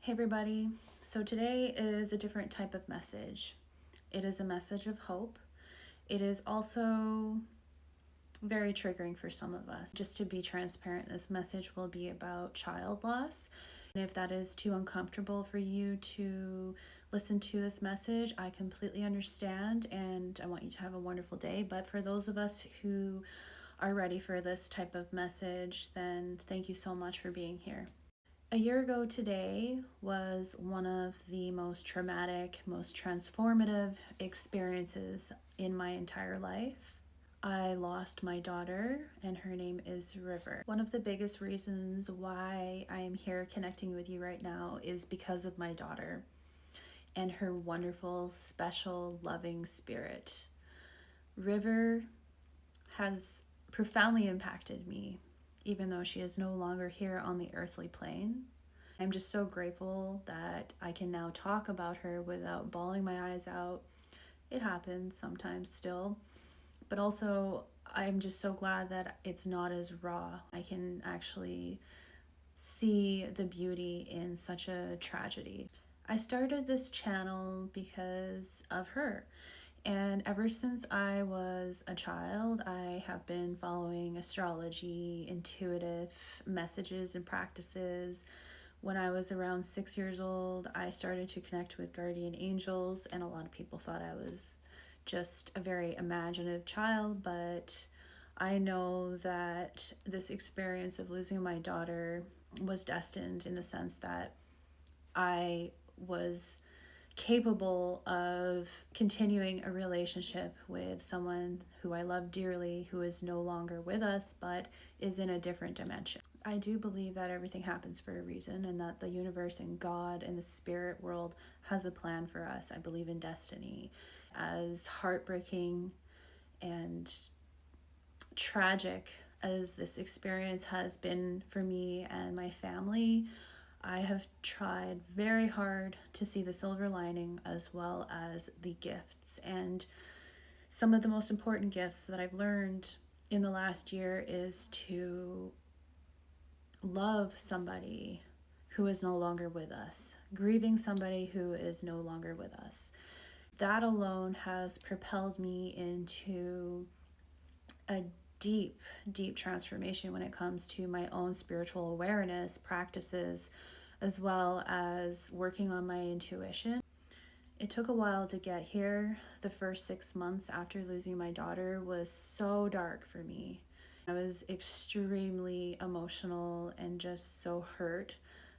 Hey everybody, so today is a different type of message. It is a message of hope. It is also very triggering for some of us. Just to be transparent, this message will be about child loss. And if that is too uncomfortable for you to listen to this message, I completely understand and I want you to have a wonderful day. But for those of us who are ready for this type of message, then thank you so much for being here. A year ago today was one of the most traumatic, most transformative experiences in my entire life. I lost my daughter, and her name is River. One of the biggest reasons why I am here connecting with you right now is because of my daughter and her wonderful, special, loving spirit. River has profoundly impacted me, even though she is no longer here on the earthly plane. I'm just so grateful that I can now talk about her without bawling my eyes out. It happens sometimes still, but also I'm just so glad that it's not as raw. I can actually see the beauty in such a tragedy. I started this channel because of her. And ever since I was a child, I have been following astrology, intuitive messages and practices. When I was around 6 years old, I started to connect with guardian angels, and a lot of people thought I was just a very imaginative child, but I know that this experience of losing my daughter was destined, in the sense that I was capable of continuing a relationship with someone who I love dearly, who is no longer with us, but is in a different dimension. I do believe that everything happens for a reason, and that the universe and God and the spirit world has a plan for us. I believe in destiny. As heartbreaking and tragic as this experience has been for me and my family, I have tried very hard to see the silver lining as well as the gifts. And some of the most important gifts that I've learned in the last year is to love somebody who is no longer with us, grieving somebody who is no longer with us. That alone has propelled me into a deep, deep transformation when it comes to my own spiritual awareness practices, as well as working on my intuition. It took a while to get here. The first 6 months after losing my daughter was so dark for me. I was extremely emotional and just so hurt.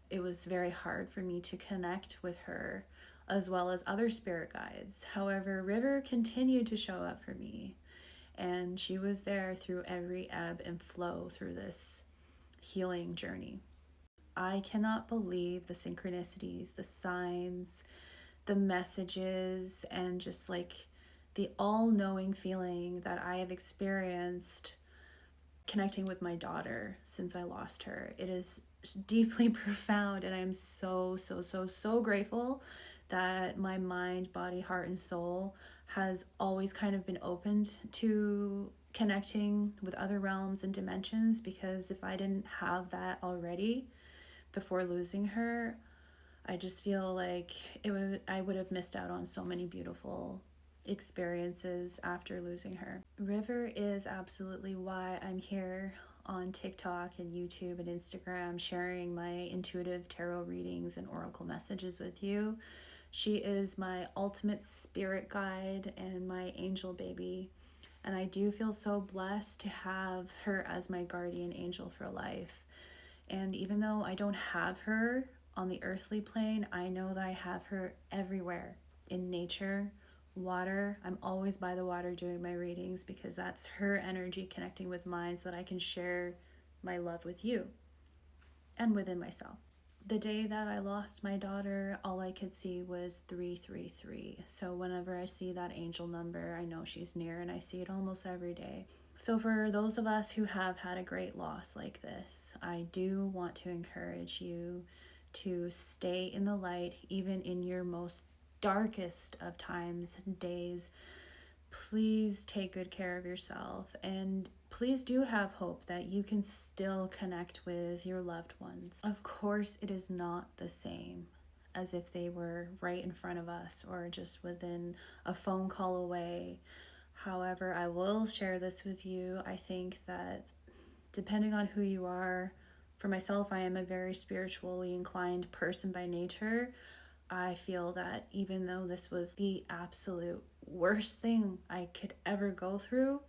It was very hard for me to connect with her, as well as other spirit guides. However, River continued to show up for me, and she was there through every ebb and flow through this healing journey. I cannot believe the synchronicities, the signs, the messages, and just like the all-knowing feeling that I have experienced connecting with my daughter since I lost her. It is deeply profound, and I'm so grateful that my mind, body, heart, and soul has always kind of been opened to connecting with other realms and dimensions, because if I didn't have that already before losing her, I just feel like I would have missed out on so many beautiful experiences after losing her. River is absolutely why I'm here on TikTok and YouTube and Instagram sharing my intuitive tarot readings and oracle messages with you. She is my ultimate spirit guide and my angel baby. And I do feel so blessed to have her as my guardian angel for life. And even though I don't have her on the earthly plane, I know that I have her everywhere, in nature, water. I'm always by the water doing my readings, because that's her energy connecting with mine, so that I can share my love with you and within myself. The day that I lost my daughter, all I could see was 333. So whenever I see that angel number, I know she's near, and I see it almost every day. So for those of us who have had a great loss like this, I do want to encourage you to stay in the light, even in your most darkest of times, days. Please take good care of yourself, and please do have hope that you can still connect with your loved ones. Of course, it is not the same. as if they were right in front of us or just within a phone call away. However, I will share this with you. I think that depending on who you are, for myself, I am a very spiritually inclined person by nature. I feel that even though this was the absolute worst thing I could ever go through,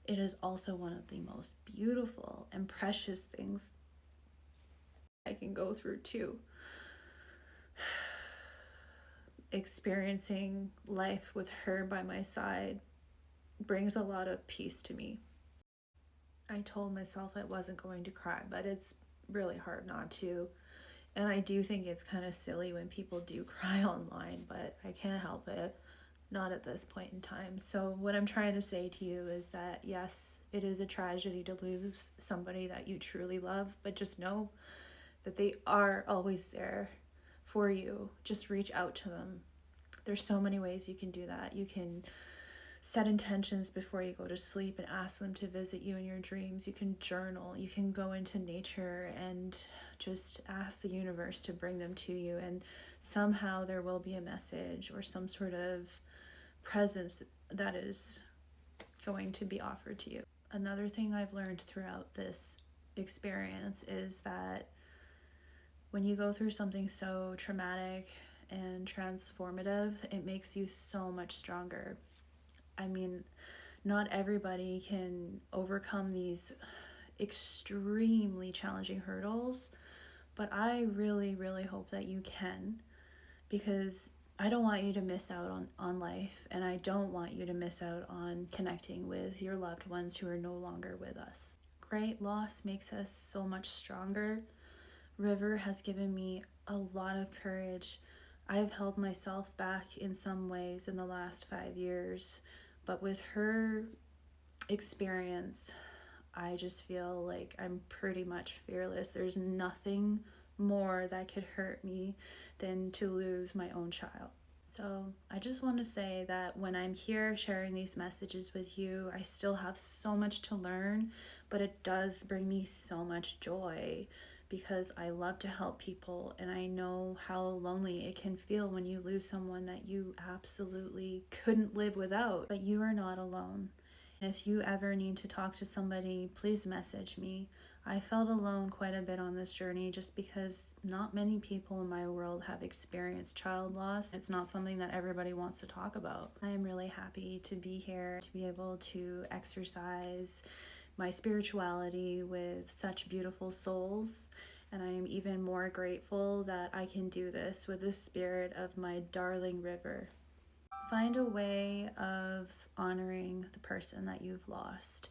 it is also one of the most beautiful and precious things I can go through too. Experiencing life with her by my side brings a lot of peace to me. I told myself I wasn't going to cry, but it's really hard not to. And I do think it's kind of silly when people do cry online, but I can't help it. Not at this point in time. So what I'm trying to say to you is that yes, it is a tragedy to lose somebody that you truly love, but just know that they are always there for you. Just reach out to them. There's so many ways you can do that. You can set intentions before you go to sleep and ask them to visit you in your dreams. You can journal. You can go into nature and just ask the universe to bring them to you, and somehow there will be a message or some sort of presence that is going to be offered to you. Another thing I've learned throughout this experience is that when you go through something so traumatic and transformative, it makes you so much stronger. I mean, not everybody can overcome these extremely challenging hurdles, but I really, really hope that you can, because I don't want you to miss out on life, and I don't want you to miss out on connecting with your loved ones who are no longer with us. Great loss makes us so much stronger. River has given me a lot of courage. I've held myself back in some ways in the last 5 years, but with her experience, I just feel like I'm pretty much fearless. There's nothing more that could hurt me than to lose my own child. So I just want to say that when I'm here sharing these messages with you, I still have so much to learn, but it does bring me so much joy because I love to help people, and I know how lonely it can feel when you lose someone that you absolutely couldn't live without. But you are not alone. If you ever need to talk to somebody, please message me. I felt alone quite a bit on this journey just because not many people in my world have experienced child loss. It's not something that everybody wants to talk about. I am really happy to be here, to be able to exercise my spirituality with such beautiful souls, and I am even more grateful that I can do this with the spirit of my darling River. Find a way of honoring the person that you've lost.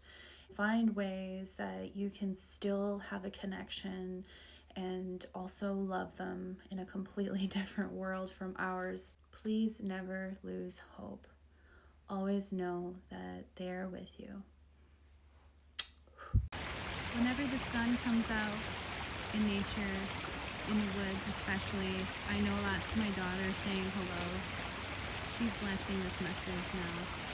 Find ways that you can still have a connection and also love them in a completely different world from ours. Please never lose hope. Always know that they are with you. Whenever the sun comes out in nature, in the woods especially, I know that's my daughter saying hello. She's blessing this message now.